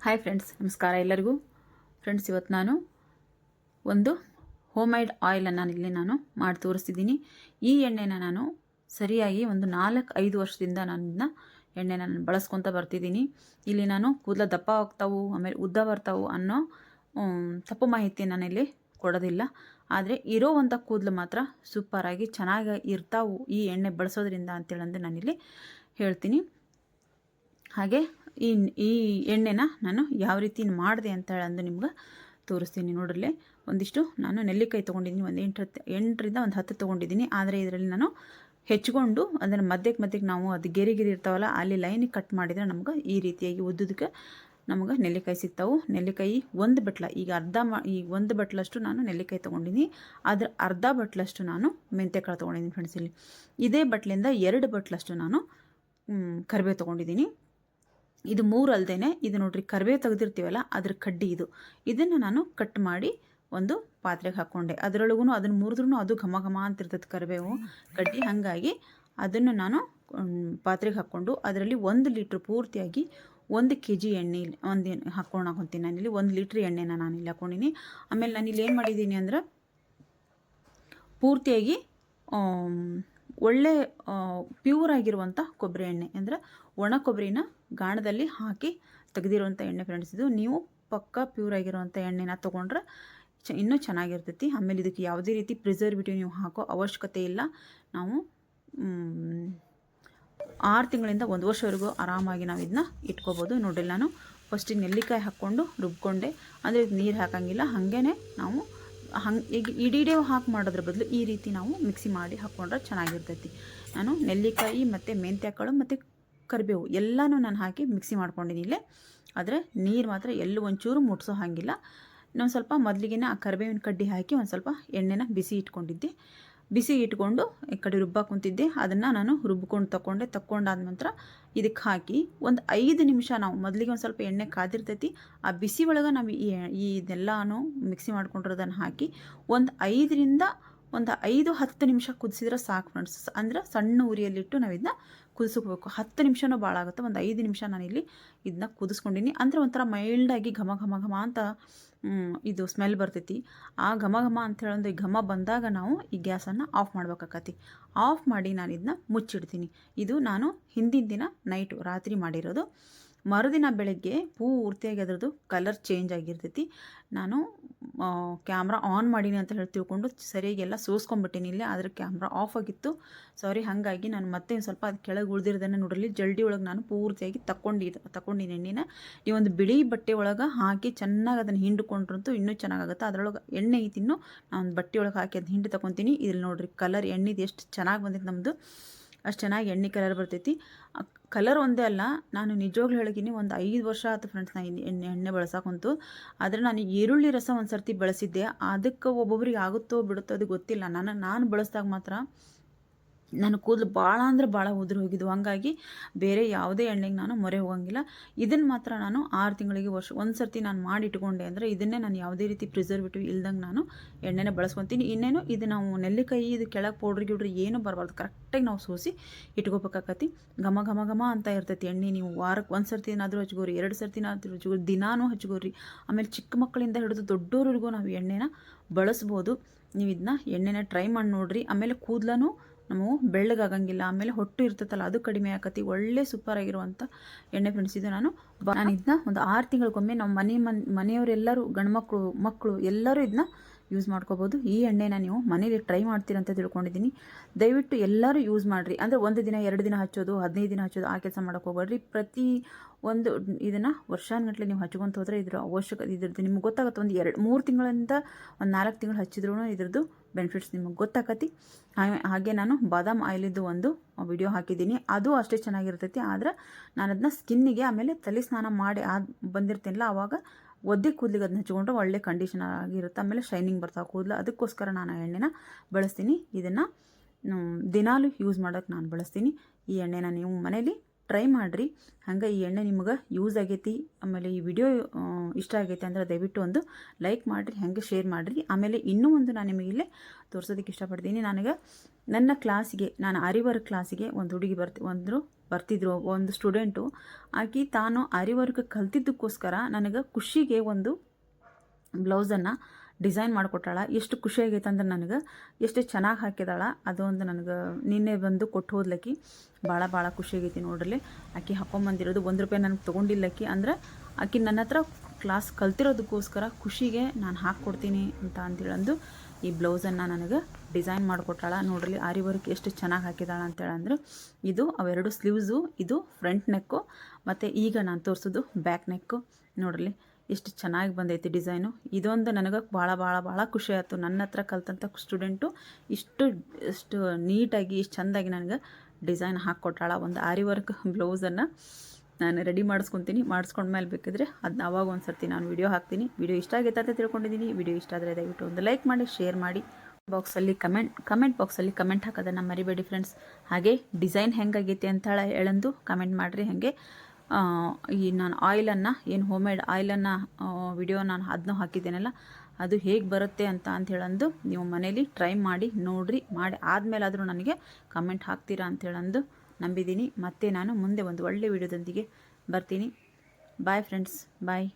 Hi friends, ನಮಸ್ಕಾರ ಎಲ್ಲರಿಗೂ. Friends, ಇವತ್ತು ನಾನು ಒಂದು ಹೋಮ್ ಮೇಡ್ ಆಯಿಲನ್ನು ಇಲ್ಲಿ ನಾನು ಮಾಡಿ ತೋರಿಸ್ತಿದ್ದೀನಿ. ಈ ಎಣ್ಣೆನ ನಾನು ಸರಿಯಾಗಿ ಒಂದು 4-5 ವರ್ಷದಿಂದ ನಾನು ಎಣ್ಣೆನ ಬಳಸ್ಕೊತ ಬರ್ತಿದ್ದೀನಿ. ಇಲ್ಲಿ ನಾನು ಕೂದಲ ದಪ್ಪ ಆಗ್ತಾವು, ಆಮೇಲೆ ಉದ್ದ ಬರ್ತಾವು ಅನ್ನೋ ತಪ್ಪು ಮಾಹಿತಿ ನಾನಿಲ್ಲಿ ಕೊಡೋದಿಲ್ಲ. ಆದರೆ ಇರೋವಂಥ ಕೂದಲು ಮಾತ್ರ ಸೂಪರಾಗಿ ಚೆನ್ನಾಗಿ ಇರ್ತಾವು ಈ ಎಣ್ಣೆ ಬಳಸೋದ್ರಿಂದ ಅಂತೇಳಂದು ನಾನಿಲ್ಲಿ ಹೇಳ್ತೀನಿ. ಹಾಗೆ ಈ ಎಣ್ಣೆನ ನಾನು ಯಾವ ರೀತಿ ಮಾಡಿದೆ ಅಂತ ಹೇಳಂದು ನಿಮ್ಗೆ ತೋರಿಸ್ತೀನಿ. ನೋಡ್ರಲ್ಲೇ ಒಂದಿಷ್ಟು ನಾನು ನೆಲ್ಲಿಕಾಯಿ ತೊಗೊಂಡಿದ್ದೀನಿ. ಒಂದು 8ರಿಂದ ಒಂದು 10 ತೊಗೊಂಡಿದ್ದೀನಿ. ಆದರೆ ಇದರಲ್ಲಿ ನಾನು ಹೆಚ್ಕೊಂಡು ಅದನ್ನು ಮಧ್ಯಕ್ಕೆ ನಾವು ಅದು ಗೆರೆ ಇರ್ತಾವಲ್ಲ, ಅಲ್ಲಿ ಲೈನಿಗೆ ಕಟ್ ಮಾಡಿದರೆ ನಮ್ಗೆ ಈ ರೀತಿಯಾಗಿ ಉದ್ದುದಕ್ಕೆ ನಮ್ಗೆ ನೆಲ್ಲಿಕಾಯಿ ಸಿಗ್ತಾವೆ. ನೆಲ್ಲಿಕಾಯಿ ಒಂದು ಬಟ್ಲ, ಈಗ ಒಂದು ಬಟ್ಲಷ್ಟು ನಾನು ನೆಲ್ಲಿಕಾಯಿ ತೊಗೊಂಡಿದ್ದೀನಿ. ಅದ್ರ ಅರ್ಧ ಬಟ್ಲಷ್ಟು ನಾನು ಮೆಂತ್ಯಕಾಳು ತೊಗೊಂಡಿದ್ದೀನಿ ಫ್ರೆಂಡ್ಸ್. ಇಲ್ಲಿ ಇದೇ ಬಟ್ಲಿಂದ 2 ಬಟ್ಲಷ್ಟು ನಾನು ಕರಿಬೇವು ತೊಗೊಂಡಿದ್ದೀನಿ. ಇದು 3 ಅಲ್ಲದೆ ಇದು ನೋಡ್ರಿ, ಕರಿಬೇವು ತೆಗೆದಿರ್ತೀವಲ್ಲ ಅದ್ರ ಕಡ್ಡಿ ಇದನ್ನು ನಾನು ಕಟ್ ಮಾಡಿ ಒಂದು ಪಾತ್ರೆಗೆ ಹಾಕ್ಕೊಂಡೆ. ಅದರೊಳಗೂ ಅದನ್ನು ಮುರಿದ್ರೂ ಅದು ಘಮ ಘಮ ಅಂತಿರ್ತದೆ ಕರಿಬೇವು ಕಡ್ಡಿ. ಹಾಗಾಗಿ ಅದನ್ನು ನಾನು ಪಾತ್ರೆಗೆ ಹಾಕ್ಕೊಂಡು ಅದರಲ್ಲಿ 1 ಲೀಟ್ರ್ ಪೂರ್ತಿಯಾಗಿ 1 kg ಎಣ್ಣೆ ಹಾಕ್ಕೊಂತೀನಿ. ನಾನಿಲ್ಲಿ 1 ಲೀಟ್ರ್ ಎಣ್ಣೆನ ನಾನಿಲ್ಲಿ ಹಾಕ್ಕೊಂಡಿನಿ. ಆಮೇಲೆ ನಾನಿಲ್ಲಿ ಏನು ಮಾಡಿದ್ದೀನಿ ಅಂದ್ರೆ, ಪೂರ್ತಿಯಾಗಿ ಒಳ್ಳೆ ಪ್ಯೂರ್ ಆಗಿರುವಂಥ ಕೊಬ್ಬರಿ ಎಣ್ಣೆ, ಅಂದರೆ ಒಣ ಕೊಬ್ಬರಿನ ಗಾಣದಲ್ಲಿ ಹಾಕಿ ತೆಗೆದಿರುವಂಥ ಎಣ್ಣೆ ಫ್ರೆಂಡ್ಸ್. ಇದು ನೀವು ಪಕ್ಕ ಪ್ಯೂರ್ ಆಗಿರುವಂಥ ಎಣ್ಣೆನ ತೊಗೊಂಡ್ರೆ ಇನ್ನೂ ಚೆನ್ನಾಗಿರ್ತೈತಿ. ಆಮೇಲೆ ಇದಕ್ಕೆ ಯಾವುದೇ ರೀತಿ ಪ್ರಿಸರ್ವೇಟಿವ್ ನೀವು ಹಾಕೋ ಅವಶ್ಯಕತೆ ಇಲ್ಲ. ನಾವು 6 ತಿಂಗಳಿಂದ 1 ವರ್ಷವರೆಗೂ ಆರಾಮಾಗಿ ನಾವು ಇದನ್ನ ಇಟ್ಕೋಬೋದು. ನೋಡ್ರಿ, ನಾನು ಫಸ್ಟಿಗೆ ನೆಲ್ಲಿಕಾಯಿ ಹಾಕ್ಕೊಂಡು ರುಬ್ಕೊಂಡೆ. ಅಂದರೆ ನೀರು ಹಾಕೋಂಗಿಲ್ಲ, ಹಾಗೇ ನಾವು ಈಗ ಇಡೀ ಹಾಕಿ ಮಾಡೋದ್ರ ಬದಲು ಈ ರೀತಿ ನಾವು ಮಿಕ್ಸಿ ಮಾಡಿ ಹಾಕ್ಕೊಂಡ್ರೆ ಚೆನ್ನಾಗಿರ್ತೈತಿ. ನಾನು ನೆಲ್ಲಿಕಾಯಿ ಮತ್ತು ಮೆಂತ್ಯಕಾಳು ಮತ್ತು ಕರಿಬೇವು ಎಲ್ಲನೂ ನಾನು ಹಾಕಿ ಮಿಕ್ಸಿ ಮಾಡ್ಕೊಂಡಿದ್ದೀನಿ ಇಲ್ಲೇ. ಆದರೆ ನೀರು ಮಾತ್ರ ಎಲ್ಲೂ ಒಂಚೂರು ಮುಟ್ಸೋ ಹಾಗಿಲ್ಲ. ಇನ್ನೊಂದು ಸ್ವಲ್ಪ ಮೊದಲಿಗೆ ಆ ಕರಿಬೇವಿನ ಕಡ್ಡಿ ಹಾಕಿ ಒಂದು ಸ್ವಲ್ಪ ಎಣ್ಣೆನ ಬಿಸಿ ಇಟ್ಕೊಂಡು ಈ ಕಡೆ ರುಬ್ಬಾಕ ಕುಂತಿದ್ದೆ. ಅದನ್ನು ನಾನು ರುಬ್ಕೊಂಡು ತಗೊಂಡಾದ ನಂತರ ಇದಕ್ಕೆ ಹಾಕಿ ಒಂದು 5 ನಿಮಿಷ, ನಾವು ಮೊದಲಿಗೆ ಒಂದು ಸ್ವಲ್ಪ ಎಣ್ಣೆ ಕಾದಿರ್ತೈತಿ, ಆ ಬಿಸಿ ಒಳಗೆ ನಾವು ಇದೆಲ್ಲನೂ ಮಿಕ್ಸಿ ಮಾಡ್ಕೊಂಡಿರೋದನ್ನು ಹಾಕಿ ಒಂದು 5-10 ನಿಮಿಷ ಕುದಿಸಿದ್ರೆ ಸಾಕು ಫ್ರೆಂಡ್ಸ್. ಅಂದರೆ ಸಣ್ಣ ಉರಿಯಲ್ಲಿಟ್ಟು ನಾವು ಇದನ್ನ ಕುದಿಸ್ಕೋಬೇಕು. 10 ನಿಮಿಷನೂ ಭಾಳ ಆಗುತ್ತೆ. ಒಂದು 5 ನಿಮಿಷ ನಾನಿಲ್ಲಿ ಇದನ್ನ ಕುದಿಸ್ಕೊಂಡಿನಿ. ಅಂದರೆ ಒಂಥರ ಮೈಲ್ಡಾಗಿ ಘಮ ಘಮ ಘಮ ಅಂತ ಇದು ಸ್ಮೆಲ್ ಬರ್ತೈತಿ. ಆ ಘಮ ಘಮ ಅಂತ ಹೇಳೊಂದು ಈ ಘಮ ಬಂದಾಗ ನಾವು ಈ ಗ್ಯಾಸನ್ನು ಆಫ್ ಮಾಡ್ಬೇಕಾಕತಿ. ಆಫ್ ಮಾಡಿ ನಾನು ಇದನ್ನ ಮುಚ್ಚಿಡ್ತೀನಿ. ಇದು ನಾನು ಹಿಂದಿನ ದಿನ ರಾತ್ರಿ ಮಾಡಿರೋದು. ಮರುದಿನ ಬೆಳಗ್ಗೆ ಪೂರ್ತಿಯಾಗಿ ಅದರದ್ದು ಕಲರ್ ಚೇಂಜ್ ಆಗಿರ್ತೈತಿ. ನಾನು ಕ್ಯಾಮ್ರಾ ಆನ್ ಮಾಡೀನಿ ಅಂತ ಹೇಳಿ ತಿಳ್ಕೊಂಡು ಸರಿಯಾಗಿ ಎಲ್ಲ ಸೋಸ್ಕೊಂಡ್ಬಿಟ್ಟಿನಿ ಇಲ್ಲಿ. ಆದರೆ ಕ್ಯಾಮ್ರಾ ಆಫ್ ಆಗಿತ್ತು, ಸಾರಿ. ಹಾಗಾಗಿ ನಾನು ಮತ್ತೆ ಒಂದು ಸ್ವಲ್ಪ ಅದು ಕೆಳಗೆ ಉಳಿದಿರೋದನ್ನು ನೋಡಲಿ ಜಲ್ಡಿ ಒಳಗೆ ನಾನು ಪೂರ್ತಿಯಾಗಿ ತಗೊಂಡಿನಿ ಎಣ್ಣೆನ. ಈ ಒಂದು ಬಿಳಿ ಬಟ್ಟೆ ಒಳಗೆ ಹಾಕಿ ಚೆನ್ನಾಗಿ ಅದನ್ನು ಹಿಂಡ್ಕೊಂಡ್ರಂತೂ ಇನ್ನೂ ಚೆನ್ನಾಗಾಗುತ್ತೆ. ಅದರೊಳಗೆ ಎಣ್ಣೆ ಐತಿನ್ನು ನಾನು ಬಟ್ಟೆ ಒಳಗೆ ಹಾಕಿ ಅದು ಹಿಂಡಿ ತಗೊತೀನಿ. ಇಲ್ಲಿ ನೋಡಿರಿ, ಕಲರ್ ಎಣ್ಣೆದು ಎಷ್ಟು ಚೆನ್ನಾಗಿ ಬಂದಿತ್ತು ನಮ್ಮದು. ಅಷ್ಟು ಚೆನ್ನಾಗಿ ಎಣ್ಣೆ ಕಲರ್ ಬರ್ತೈತಿ. ಕಲರ್ ಒಂದೇ ಅಲ್ಲ, ನಾನು ನಿಜವಾಗ್ಲೂ ಹೇಳಿದ್ದೀನಿ, ಒಂದು 5 ವರ್ಷ ಆಯ್ತು ಫ್ರೆಂಡ್ಸ್ ನಾನು ಎಣ್ಣೆ ಬಳಸೋಕ್ಕಂತೂ. ಆದರೆ ನಾನು ಈರುಳ್ಳಿ ರಸ ಒಂದು ಸರ್ತಿ ಬಳಸಿದ್ದೆ. ಅದಕ್ಕೆ ಒಬ್ಬೊಬ್ರಿಗೆ ಆಗುತ್ತೋ ಬಿಡುತ್ತೋ ಅದು ಗೊತ್ತಿಲ್ಲ. ನಾನು ಬಳಸಿದಾಗ ಮಾತ್ರ ನನ್ನ ಕೂದಲು ಭಾಳ ಅಂದ್ರೆ ಭಾಳ ಉದುರು ಹೋಗಿದ್ದು. ಹಾಗಾಗಿ ಬೇರೆ ಯಾವುದೇ ಎಣ್ಣೆಗೆ ನಾನು ಮೊರೆ ಹೋಗಂಗಿಲ್ಲ. ಇದನ್ನು ಮಾತ್ರ ನಾನು 6 ತಿಂಗಳಿಗೆ ಒಂದು ಸರ್ತಿ ನಾನು ಮಾಡಿ ಇಟ್ಕೊಂಡೆ ಅಂದರೆ ಇದನ್ನೇ ನಾನು ಯಾವುದೇ ರೀತಿ ಪ್ರಿಸರ್ವೇಟಿವ್ ಇಲ್ದಂಗೆ ನಾನು ಎಣ್ಣೆನ ಬಳಸ್ಕೊತೀನಿ. ಇನ್ನೇನು ಇದು ನಾವು ನೆಲ್ಲಿಕಾಯಿ ಇದು ಕೆಳಗೆ ಪೌಡ್ರಿ ಏನೂ ಬರಬಾರ್ದು. ಕರೆಕ್ಟಾಗಿ ನಾವು ಸೋಸಿ ಇಟ್ಕೋಬೇಕಾಕತಿ. ಘಮ ಘಮ ಘಮ ಅಂತ ಇರ್ತೈತಿ ಎಣ್ಣೆ. ನೀವು ವಾರಕ್ಕೆ 1 ಸರ್ತಿನಾದರೂ ಹಚ್ಕೋರಿ, 2 ಸರ್ತಿನಾದರೂ ಹಚ್ಕೋರಿ, ದಿನಾನೂ ಹಚ್ಕೋರಿ. ಆಮೇಲೆ ಚಿಕ್ಕ ಮಕ್ಕಳಿಂದ ಹಿಡಿದು ದೊಡ್ಡೋರಿಗೂ ನಾವು ಎಣ್ಣೆನ ಬಳಸ್ಬೋದು. ನೀವು ಇದನ್ನ ಎಣ್ಣೆನ ಟ್ರೈ ಮಾಡಿ ನೋಡಿರಿ. ಆಮೇಲೆ ಕೂದಲೂ ನಾವು ಬೆಳ್ಳಗಾಗಂಗಿಲ್ಲ. ಆಮೇಲೆ ಹೊಟ್ಟು ಇರ್ತೈತಲ್ಲ ಅದು ಕಡಿಮೆ ಆಕತಿ. ಒಳ್ಳೆ ಸೂಪರ್ ಆಗಿರುವಂಥ ಎಣ್ಣೆ ಫ್ರೆಂಡ್ಸ್ ಇದು. ನಾನು ಇದನ್ನ ಒಂದು 6 ತಿಂಗಳಿಗೊಮ್ಮೆ ನಾವು ಮನೆಯವರೆಲ್ಲರೂ ಗಂಡು ಮಕ್ಕಳು ಎಲ್ಲರೂ ಇದನ್ನ ಯೂಸ್ ಮಾಡ್ಕೋಬೋದು. ಈ ಎಣ್ಣೆನ ನೀವು ಮನೇಲಿ ಟ್ರೈ ಮಾಡ್ತೀರಂತ ತಿಳ್ಕೊಂಡಿದ್ದೀನಿ. ದಯವಿಟ್ಟು ಎಲ್ಲರೂ ಯೂಸ್ ಮಾಡಿರಿ. ಅಂದರೆ 1 ದಿನ 2 ದಿನ ಹಚ್ಚೋದು, 15 ದಿನ ಹಚ್ಚೋದು ಆ ಕೆಲಸ ಮಾಡೋಕ್ಕೆ ಹೋಗ್ಬೇಡ್ರಿ. ಪ್ರತಿ ಒಂದು ಇದನ್ನು ವರ್ಷಾನುಗಟ್ಟಲೆ ನೀವು ಹಚ್ಕೊಂತ ಹೋದರೆ ಇದ್ರ ಅವಶ್ಯಕತೆ ಇದ್ರದ್ದು ನಿಮ್ಗೆ ಗೊತ್ತಾಗುತ್ತೆ. ಒಂದು 2-3 ತಿಂಗಳಿಂದ ಒಂದು 4 ತಿಂಗಳು ಹಚ್ಚಿದ್ರೂ ಇದ್ರದ್ದು ಬೆನಿಫಿಟ್ಸ್ ನಿಮಗೆ ಗೊತ್ತಾಕತಿ. ಹಾಗೆ ನಾನು ಬಾದಾಮ್ ಆಯಿಲಿದ್ದು ಒಂದು ವಿಡಿಯೋ ಹಾಕಿದ್ದೀನಿ, ಅದು ಅಷ್ಟೇ ಚೆನ್ನಾಗಿರ್ತೈತಿ. ಆದರೆ ನಾನು ಅದನ್ನ ಸ್ಕಿನ್ನಿಗೆ ಆಮೇಲೆ ತಲೆ ಸ್ನಾನ ಮಾಡಿ ಬಂದಿರ್ತೀನಿಲ್ಲ, ಆವಾಗ ಒದ್ದೆ ಕೂದಲಿಗೆ ಅದನ್ನ ಹಚ್ಕೊಂಡ್ರೆ ಒಳ್ಳೆ ಕಂಡೀಷನರ್ ಆಗಿರುತ್ತೆ. ಆಮೇಲೆ ಶೈನಿಂಗ್ ಬರ್ತಾವೆ ಕೂದಲು. ಅದಕ್ಕೋಸ್ಕರ ನಾನು ಎಣ್ಣೆನ ಬಳಸ್ತೀನಿ. ಇದನ್ನು ದಿನಾಲೂ ಯೂಸ್ ಮಾಡೋಕ್ಕೆ ನಾನು ಬಳಸ್ತೀನಿ. ಈ ಎಣ್ಣೆನ ನೀವು ಮನೇಲಿ ಟ್ರೈ ಮಾಡಿರಿ. ಹಂಗೆ ಈ ಎಣ್ಣೆ ನಿಮ್ಗೆ ಯೂಸ್ ಆಗೈತಿ, ಆಮೇಲೆ ಈ ವಿಡಿಯೋ ಇಷ್ಟ ಆಗೈತೆ ಅಂದರೆ ದಯವಿಟ್ಟು ಒಂದು ಲೈಕ್ ಮಾಡಿರಿ, ಹಾಗೆ ಶೇರ್ ಮಾಡಿರಿ. ಆಮೇಲೆ ಇನ್ನೂ ಒಂದು ನಾನು ನಿಮಗೆ ಇಲ್ಲೇ ತೋರಿಸೋದಕ್ಕೆ ಇಷ್ಟಪಡ್ತೀನಿ. ನನ್ನ ಕ್ಲಾಸಿಗೆ, ನಾನು ಆರಿ ವರ್ಕ್ ಕ್ಲಾಸಿಗೆ ಒಂದು ಹುಡುಗಿ ಬರ್ತಿದ್ರು ಒಂದು ಸ್ಟೂಡೆಂಟು. ಆಕೆ ತಾನು ಆರಿ ವರ್ಕ್ ಕಲ್ತಿದ್ದಕ್ಕೋಸ್ಕರ ನನಗೆ ಖುಷಿಗೆ ಒಂದು ಬ್ಲೌಸನ್ನು ಡಿಸೈನ್ ಮಾಡಿಕೊಟ್ಟಾಳ. ಎಷ್ಟು ಖುಷಿಯಾಗೈತೆ ಅಂದ್ರೆ ನನಗೆ ಎಷ್ಟು ಚೆನ್ನಾಗಿ ಹಾಕಿದಾಳ. ಅದೊಂದು ನನಗೆ ನಿನ್ನೆ ಬಂದು ಕೊಟ್ಟು ಹೋದ್ಲಕ್ಕಿ. ಭಾಳ ಖುಷಿಯಾಗೈತಿ ನೋಡ್ರಿ. ಆಕೆ ಹಾಕೊಂಬಂದಿರೋದು ₹1 ನನಗೆ ತೊಗೊಂಡಿಲ್ಲಕ್ಕಿ. ಅಂದ್ರೆ ಆಕೆ ನನ್ನ ಹತ್ರ ಕ್ಲಾಸ್ ಕಲ್ತಿರೋದಕ್ಕೋಸ್ಕರ ಖುಷಿಗೆ ನಾನು ಹಾಕ್ಕೊಡ್ತೀನಿ ಅಂತ ಅಂತೇಳಂದು ಈ ಬ್ಲೌಸನ್ನು ನನಗೆ ಡಿಸೈನ್ ಮಾಡಿಕೊಟ್ಟಾಳ. ನೋಡ್ರಿ ಆರಿ ವರ್ಕ್ ಎಷ್ಟು ಚೆನ್ನಾಗಿ ಹಾಕಿದಾಳ ಅಂತೇಳಂದ್ರೆ ಇದು ಅವೆರಡು ಸ್ಲೀವ್ಸು, ಇದು ಫ್ರಂಟ್ ನೆಕ್ಕು, ಮತ್ತು ಈಗ ನಾನು ತೋರಿಸೋದು ಬ್ಯಾಕ್ ನೆಕ್ಕು. ನೋಡ್ರಿ ಎಷ್ಟು ಚೆನ್ನಾಗಿ ಬಂದೈತಿ ಡಿಸೈನು. ಇದೊಂದು ನನಗೆ ಭಾಳ ಖುಷಿ ಆಯಿತು. ನನ್ನ ಹತ್ರ ಕಲ್ತಂಥ ಸ್ಟೂಡೆಂಟು ಇಷ್ಟು ನೀಟಾಗಿ ಇಷ್ಟು ಚೆಂದಾಗಿ ನನಗೆ ಡಿಸೈನ್ ಹಾಕ್ಕೊಟ್ಟಾಳ. ಒಂದು ಆರಿ ವರ್ಕ್ ಬ್ಲೌಸನ್ನು ನಾನು ರೆಡಿ ಮಾಡಿಸ್ಕೊಂಡ್ಮೇಲೆ ಬೇಕಿದ್ರೆ ಅದನ್ನ ಅವಾಗ ಒಂದು ಸರ್ತಿ ನಾನು ವಿಡಿಯೋ ಹಾಕ್ತೀನಿ. ವಿಡಿಯೋ ಇಷ್ಟ ಆಗೈತೆ ಅಂತ ತಿಳ್ಕೊಂಡಿದ್ದೀನಿ. ವಿಡಿಯೋ ಇಷ್ಟ ಆದರೆ ದಯವಿಟ್ಟು ಒಂದು ಲೈಕ್ ಮಾಡಿ, ಶೇರ್ ಮಾಡಿ, ಕಮೆಂಟ್ ಬಾಕ್ಸಲ್ಲಿ ಕಮೆಂಟ್ ಹಾಕೋದನ್ನು ಮರಿಬೇಡಿ ಫ್ರೆಂಡ್ಸ್. ಹಾಗೆ ಡಿಸೈನ್ ಹೆಂಗಾಗೈತಿ ಅಂತ ಹೇಳಂದು ಕಮೆಂಟ್ ಮಾಡಿರಿ. ಹಾಗೆ ಈ ನಾನು ಆಯಿಲನ್ನು ಏನು ಹೋಮ್ ಮೇಡ್ ಆಯಿಲನ್ನು ವಿಡಿಯೋ ನಾನು ಅದನ್ನೂ ಹಾಕಿದ್ದೇನಲ್ಲ, ಅದು ಹೇಗೆ ಬರುತ್ತೆ ಅಂತ ಹೇಳಂದು ನೀವು ಮನೇಲಿ ಟ್ರೈ ಮಾಡಿ ನೋಡಿರಿ. ಮಾಡಿ ಆದಮೇಲಾದರೂ ನನಗೆ ಕಮೆಂಟ್ ಹಾಕ್ತೀರಾ ಅಂತೇಳಂದು ನಂಬಿದ್ದೀನಿ. ಮತ್ತೆ ನಾನು ಮುಂದೆ ಒಂದು ಒಳ್ಳೆ ವಿಡಿಯೋದೊಂದಿಗೆ ಬರ್ತೀನಿ. ಬಾಯ್ ಫ್ರೆಂಡ್ಸ್, ಬಾಯ್.